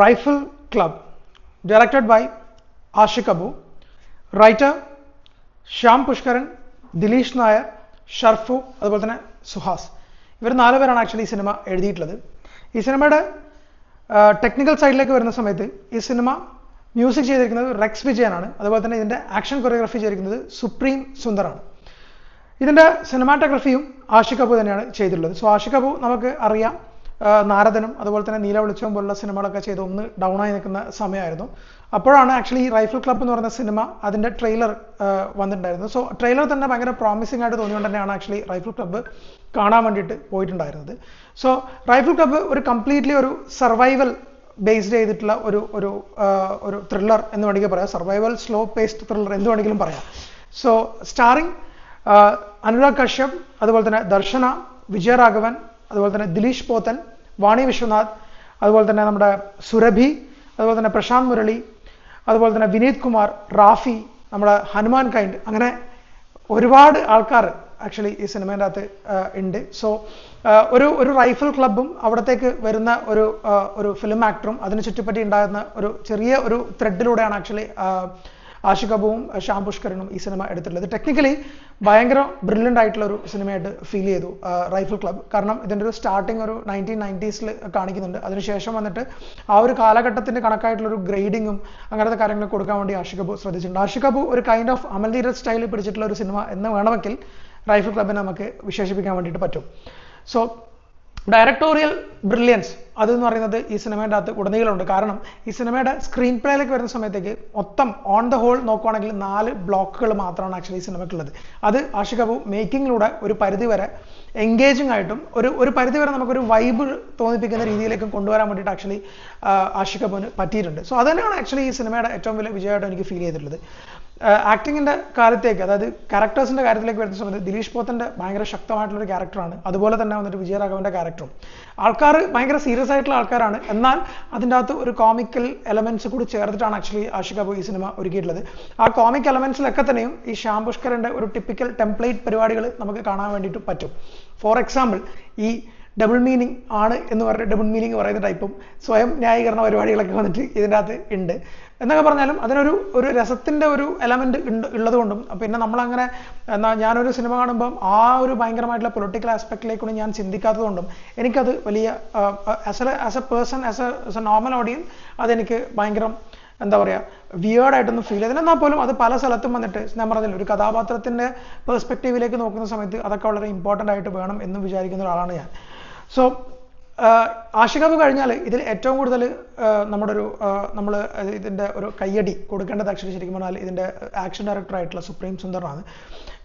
Rifle Club, directed by Ashik Abu, writer Shyam Pushkaran, Dileesh Nair, Sharfu അതുപോലെ തന്നെ സുഹാസ്. ഇവർ 4 പേരാണ് ആക്ച്വലി ഈ സിനിമ എഴുതിയിട്ടുള്ളത്. ഈ സിനിമയുടെ ടെക്നിക്കൽ സൈഡിലേക്ക് വരുന്ന സമയത്ത് ഈ സിനിമ മ്യൂസിക് ചെയ്തിരിക്കുന്നത് റെക്സ് വിജയനാണ്. അതുപോലെ തന്നെ ഇതിൻ്റെ ആക്ഷൻ കൊറിയോഗ്രാഫി ചെയ്തിരിക്കുന്നത് സുപ്രീം സുന്ദറാണ്. ഇതിൻ്റെ സിനിമാറ്റോഗ്രഫിയും ആഷിക് അബു തന്നെയാണ് ചെയ്തിട്ടുള്ളത്. സോ ആഷിക് അബു നമുക്ക് അറിയാം, നാരദനും അതുപോലെ തന്നെ നീല വെളിച്ചവും പോലുള്ള സിനിമകളൊക്കെ ചെയ്ത് ഒന്ന് ഡൗൺ ആയി നിൽക്കുന്ന സമയമായിരുന്നു. അപ്പോഴാണ് ആക്ച്വലി ഈ റൈഫിൾ ക്ലബ്ബ് എന്ന് പറയുന്ന സിനിമ അതിൻ്റെ ട്രെയിലർ വന്നിട്ടുണ്ടായിരുന്നു. സോ ട്രെയിലർ തന്നെ ഭയങ്കര പ്രോമിസിംഗ് ആയിട്ട് തോന്നിയുകൊണ്ട് തന്നെയാണ് ആക്ച്വലി റൈഫിൾ ക്ലബ്ബ് കാണാൻ വേണ്ടിയിട്ട് പോയിട്ടുണ്ടായിരുന്നത്. സോ റൈഫിൾ ക്ലബ്ബ് ഒരു കംപ്ലീറ്റ്ലി ഒരു സർവൈവൽ ബേസ്ഡ് ചെയ്തിട്ടുള്ള ഒരു ത്രില്ലർ എന്ന് വേണമെങ്കിൽ പറയാം. സർവൈവൽ സ്ലോ പേസ്ഡ് ത്രില്ലർ എന്ന് വേണമെങ്കിലും പറയാം. സോ സ്റ്റാറിങ് അനുരാഗ് കശ്യപ്, അതുപോലെ തന്നെ ദർശന, വിജയരാഘവൻ, അതുപോലെ തന്നെ ദിലീഷ് പോത്തൻ, വാണി വിശ്വനാഥ്, അതുപോലെ തന്നെ നമ്മുടെ സുരഭി, അതുപോലെ തന്നെ പ്രശാന്ത് മുരളി, അതുപോലെ തന്നെ വിനീത് കുമാർ, റാഫി, നമ്മുടെ ഹനുമാൻ കൈൻഡ്, അങ്ങനെ ഒരുപാട് ആൾക്കാർ ആക്ച്വലി ഈ സിനിമേൻ്റെ അകത്ത് ഉണ്ട്. സോ ഒരു റൈഫിൾ ക്ലബ്ബും അവിടത്തേക്ക് വരുന്ന ഒരു ഫിലിം ആക്ടറും അതിന് ചുറ്റിപ്പറ്റി ഉണ്ടാകുന്ന ഒരു ചെറിയ ഒരു ത്രെഡിലൂടെയാണ് ആക്ച്വലി ആഷിക് അബുവും ശ്യാം പുഷ്കരനും ഈ സിനിമ എടുത്തിട്ടുള്ളത്. ടെക്നിക്കലി ഭയങ്കര ബ്രില്യൻ്റ് ആയിട്ടുള്ള ഒരു സിനിമയായിട്ട് ഫീൽ ചെയ്തു റൈഫിൾ ക്ലബ്ബ്. കാരണം ഇതിൻ്റെ ഒരു സ്റ്റാർട്ടിങ് ഒരു 1990s കാണിക്കുന്നുണ്ട്. അതിനുശേഷം വന്നിട്ട് ആ ഒരു കാലഘട്ടത്തിൻ്റെ കണക്കായിട്ടുള്ളൊരു ഗ്രേഡിങ്ങും അങ്ങനത്തെ കാര്യങ്ങൾ കൊടുക്കാൻ വേണ്ടി ആഷിക് അബു ശ്രദ്ധിച്ചിട്ടുണ്ട്. ആഷിക് അബു ഒരു കൈൻഡ് ഓഫ് അമൽ നീരദ് സ്റ്റൈലിൽ പിടിച്ചിട്ടുള്ള ഒരു സിനിമ എന്ന് വേണമെങ്കിൽ റൈഫിൾ ക്ലബ്ബിനെ നമുക്ക് വിശേഷിപ്പിക്കാൻ വേണ്ടിയിട്ട് പറ്റും. സോ ഡയറക്ടോറിയൽ ബ്രില്യൻസ് അതെന്ന് പറയുന്നത് ഈ സിനിമയുടെ അകത്ത് ഉടനീളമുണ്ട്. കാരണം ഈ സിനിമയുടെ സ്ക്രീൻ പ്ലേയിലേക്ക് വരുന്ന സമയത്തേക്ക് മൊത്തം ഓൺ ദ ഹോൾ നോക്കുവാണെങ്കിൽ 4 ബ്ലോക്കുകൾ മാത്രമാണ് ആക്ച്വലി ഈ സിനിമയ്ക്കുള്ളത്. അത് ആഷിക് അബു മേക്കിങ്ങിലൂടെ ഒരു പരിധിവരെ എൻഗേജിങ് ആയിട്ടും ഒരു പരിധിവരെ നമുക്കൊരു വൈബ് തോന്നിപ്പിക്കുന്ന രീതിയിലേക്കും കൊണ്ടുവരാൻ വേണ്ടിയിട്ട് ആക്ച്വലി ആഷിക് അബുവിന് പറ്റിയിട്ടുണ്ട്. സോ അതന്നെയാണ് ആക്ച്വലി ഈ സിനിമയുടെ ഏറ്റവും വലിയ വിജയമായിട്ട് എനിക്ക് ഫീൽ ചെയ്തിട്ടുള്ളത്. ആക്ടിങ്ങിൻ്റെ കാര്യത്തേക്ക്, അതായത് ക്യാരക്ടേഴ്സിൻ്റെ കാര്യത്തിലേക്ക് വരുന്ന സമയത്ത് ദിലീഷ് പോത്തൻ്റെ ഭയങ്കര ശക്തമായിട്ടുള്ളൊരു ക്യാരക്ടറാണ്. അതുപോലെ തന്നെ വന്നിട്ട് വിജയരാഘവൻ്റെ ക്യാരക്ടറും ആൾക്കാർ ഭയങ്കര സീരിയസ് ആയിട്ടുള്ള ആൾക്കാരാണ്. എന്നാൽ അതിൻ്റെ അകത്ത് ഒരു കോമിക്കൽ എലമെന്റ്സ് കൂടി ചേർത്തിട്ടാണ് ആക്ച്വലി ആഷിക് അബു ഈ സിനിമ ഒരുക്കിയിട്ടുള്ളത്. ആ കോമിക് എലമെന്റ്സിലൊക്കെ തന്നെയും ഈ ശ്യാം പുഷ്കറിൻ്റെ ഒരു ടിപ്പിക്കൽ ടെംപ്ലേറ്റ് പരിപാടികൾ നമുക്ക് കാണാൻ വേണ്ടിയിട്ട് പറ്റും. ഫോർ എക്സാമ്പിൾ, ഈ ഡബിൾ മീനിങ് ആണ് എന്ന് പറഞ്ഞ ഡബിൾ മീനിങ് പറയുന്ന ടൈപ്പും സ്വയം ന്യായീകരണ പരിപാടികളൊക്കെ വന്നിട്ട് ഇതിൻ്റെ അകത്ത് ഉണ്ട്. എന്നൊക്കെ പറഞ്ഞാലും അതിനൊരു രസത്തിൻ്റെ ഒരു എലമെന്റ് ഉള്ളത് കൊണ്ടും, പിന്നെ നമ്മളങ്ങനെ ഞാനൊരു സിനിമ കാണുമ്പം ആ ഒരു ഭയങ്കരമായിട്ടുള്ള പൊളിറ്റിക്കൽ ആസ്പെക്റ്റിലേക്കൊന്നും ഞാൻ ചിന്തിക്കാത്തത് കൊണ്ടും എനിക്കത് വലിയ as A person, as A normal audience അതെനിക്ക് ഭയങ്കര എന്താ പറയുക വിയേർഡായിട്ടൊന്നും ഫീൽ ചെയ്തില്ല. എന്നാൽ പോലും അത് പല സ്ഥലത്തും വന്നിട്ട് ഞാൻ പറഞ്ഞില്ല, ഒരു കഥാപാത്രത്തിൻ്റെ പെർസ്പെക്റ്റീവിലേക്ക് നോക്കുന്ന സമയത്ത് അതൊക്കെ വളരെ ഇമ്പോർട്ടൻ്റ് ആയിട്ട് വേണം എന്ന് വിചാരിക്കുന്ന ഒരാളാണ് ഞാൻ. സോ ആഷിക് അബു കഴിഞ്ഞാൽ ഇതിൽ ഏറ്റവും കൂടുതൽ നമ്മൾ ഇതിൻ്റെ ഒരു കയ്യടി കൊടുക്കേണ്ടത് ആക്ച്വലി ശരിക്കും പറഞ്ഞാൽ ഇതിൻ്റെ ആക്ഷൻ ഡയറക്ടറായിട്ടുള്ള സുപ്രീം സുന്ദറാണ്.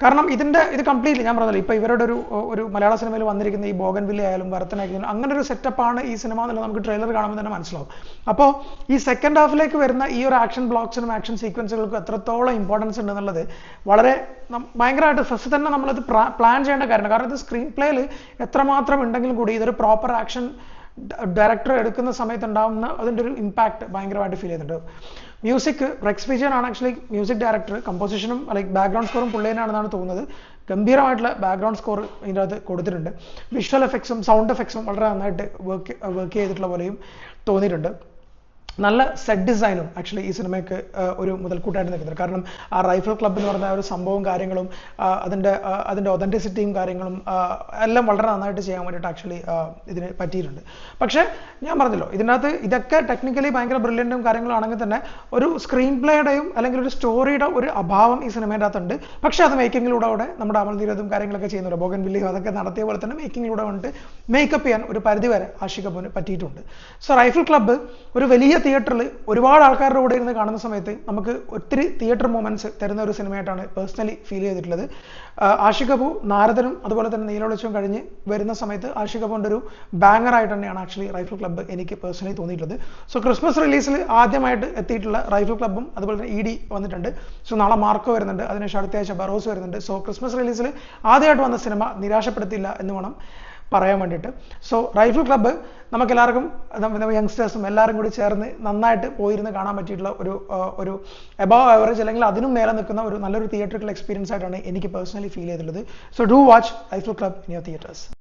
കാരണം ഇത് കംപ്ലീറ്റ്ലി ഞാൻ പറഞ്ഞല്ലോ, ഇപ്പോൾ ഇവരുടെ ഒരു മലയാള സിനിമയിൽ വന്നിരിക്കുന്ന ഈ ബോഗൻവില്ല ആയാലും ഭരതനായാലും അങ്ങനെ ഒരു സെറ്റപ്പാണ് ഈ സിനിമ എന്നുള്ളത് നമുക്ക് ട്രെയിലർ കാണുമ്പോൾ തന്നെ മനസ്സിലാവും. അപ്പോൾ ഈ സെക്കൻഡ് ഹാഫിലേക്ക് വരുന്ന ഈ ഒരു ആക്ഷൻ ബ്ലോക്സിനും ആക്ഷൻ സീക്വൻസുകൾക്കും എത്രത്തോളം ഇമ്പോർട്ടൻസ് ഉണ്ടെന്നുള്ളത് വളരെ ഭയങ്കരമായിട്ട് ഫസ്റ്റ് തന്നെ നമ്മളത് പ്ലാൻ ചെയ്യേണ്ട കാര്യമാണ്. കാരണം ഇത് സ്ക്രീൻ പ്ലേയിൽ എത്രമാത്രം ഉണ്ടെങ്കിലും കൂടി ഇതൊരു പ്രോപ്പർ ആക്ഷൻ ഡയറക്ടർ എടുക്കുന്ന സമയത്ത് ഉണ്ടാകുന്ന അതിൻ്റെ ഒരു ഇമ്പാക്ട് ഭയങ്കരമായിട്ട് ഫീൽ ചെയ്യുന്നുണ്ട്. മ്യൂസിക് റെക്സ് വിജയൻ ആണ് ആക്ച്വലി മ്യൂസിക് ഡയറക്ടർ. കമ്പോസിഷനും ലൈക്ക് ബാക്ക്ഗ്രൗണ്ട് സ്കോറും പുള്ളിയനാണെന്നാണ് തോന്നുന്നത്. ഗംഭീരമായിട്ടുള്ള ബാക്ക്ഗ്രൗണ്ട് സ്കോർ ഇതിൻ്റെ അകത്ത് കൊടുത്തിട്ടുണ്ട്. വിഷ്വൽ എഫക്ട്സും സൗണ്ട് എഫക്ട്സും വളരെ നന്നായിട്ട് വർക്ക് ചെയ്തിട്ടുള്ള പോലെയും തോന്നിയിട്ടുണ്ട്. നല്ല സെറ്റ് ഡിസൈനും ആക്ച്വലി ഈ സിനിമയ്ക്ക് ഒരു മുതൽക്കൂട്ടായിട്ട് നിൽക്കുന്നുണ്ട്. കാരണം ആ റൈഫിൾ ക്ലബ്ബ് എന്ന് പറഞ്ഞ ഒരു സംഭവവും കാര്യങ്ങളും അതിൻ്റെ ഒതൻറ്റിസിറ്റിയും കാര്യങ്ങളും എല്ലാം വളരെ നന്നായിട്ട് ചെയ്യാൻ വേണ്ടിയിട്ട് ആക്ച്വലി ഇതിന് പറ്റിയിട്ടുണ്ട്. പക്ഷേ ഞാൻ പറഞ്ഞല്ലോ, ഇതിനകത്ത് ഇതൊക്കെ ടെക്നിക്കലി ഭയങ്കര ബ്രില്യൻറ്റും കാര്യങ്ങളും ആണെങ്കിൽ തന്നെ ഒരു സ്ക്രീൻ പ്ലേയുടെയും അല്ലെങ്കിൽ ഒരു സ്റ്റോറിയുടെ ഒരു അഭാവം ഈ സിനിമേൻ്റെ അകത്തുണ്ട്. പക്ഷേ അത് മേക്കിങ്ങിലൂടെ നമ്മുടെ അമൽ നീരദും കാര്യങ്ങളൊക്കെ ചെയ്യുന്നുണ്ട്. ബോഗൻവില്ലയും അതൊക്കെ നടത്തിയ പോലെ തന്നെ മേക്കിങ്ങിലൂടെ വന്നിട്ട് മേക്കപ്പ് ചെയ്യാൻ ഒരു പരിധിവരെ ആഷിക് അബുവിന് പറ്റിയിട്ടുണ്ട്. സോ റൈഫിൾ ക്ലബ്ബ് ഒരു വലിയ തിയേറ്ററിൽ ഒരുപാട് ആൾക്കാരുടെ കൂടെ ഇരുന്ന് കാണുന്ന സമയത്ത് നമുക്ക് ഒത്തിരി തിയേറ്റർ മൊമെന്റ്സ് തരുന്ന ഒരു സിനിമയായിട്ടാണ് പേഴ്സണലി ഫീൽ ചെയ്തിട്ടുള്ളത്. ആഷിക് അബു നാരദനും അതുപോലെ തന്നെ നീല വെളിച്ചവും കഴിഞ്ഞ് വരുന്ന സമയത്ത് ആഷിക് അബുവിൻ്റെ ഒരു ബാങ്ങർ ആയിട്ട് തന്നെയാണ് ആക്ച്വലി റൈഫിൾ ക്ലബ്ബ് എനിക്ക് പേഴ്സണലി തോന്നിയിട്ടുള്ളത്. സോ ക്രിസ്മസ് റിലീസിൽ ആദ്യമായിട്ട് എത്തിയിട്ടുള്ള റൈഫിൾ ക്ലബ്ബും അതുപോലെ തന്നെ ED വന്നിട്ടുണ്ട്. സോ നാളെ മാർക്കോ വരുന്നുണ്ട്, അതിനുശേഷം അടുത്ത ആഴ്ച ബറോസ് വരുന്നുണ്ട്. സോ ക്രിസ്മസ് റിലീസിൽ ആദ്യമായിട്ട് വന്ന സിനിമ നിരാശപ്പെടുത്തില്ല എന്ന് വേണം പറയാൻ വേണ്ടിയിട്ട്. സോ റൈഫിൾ ക്ലബ്ബ് നമുക്കെല്ലാവർക്കും യങ്സ്റ്റേഴ്സും എല്ലാവരും കൂടി ചേർന്ന് നന്നായിട്ട് പോയിരുന്ന് കാണാൻ പറ്റിയിട്ടുള്ള ഒരു എബവ് ആവറേജ് അല്ലെങ്കിൽ അതിനും മേലെ നിൽക്കുന്ന ഒരു നല്ലൊരു തിയേറ്ററിക്കൽ എക്സ്പീരിയൻസ് ആയിട്ടാണ് എനിക്ക് പേഴ്സണലി ഫീൽ ചെയ്തിട്ടുള്ളത്. So do watch rifle club in your theatres.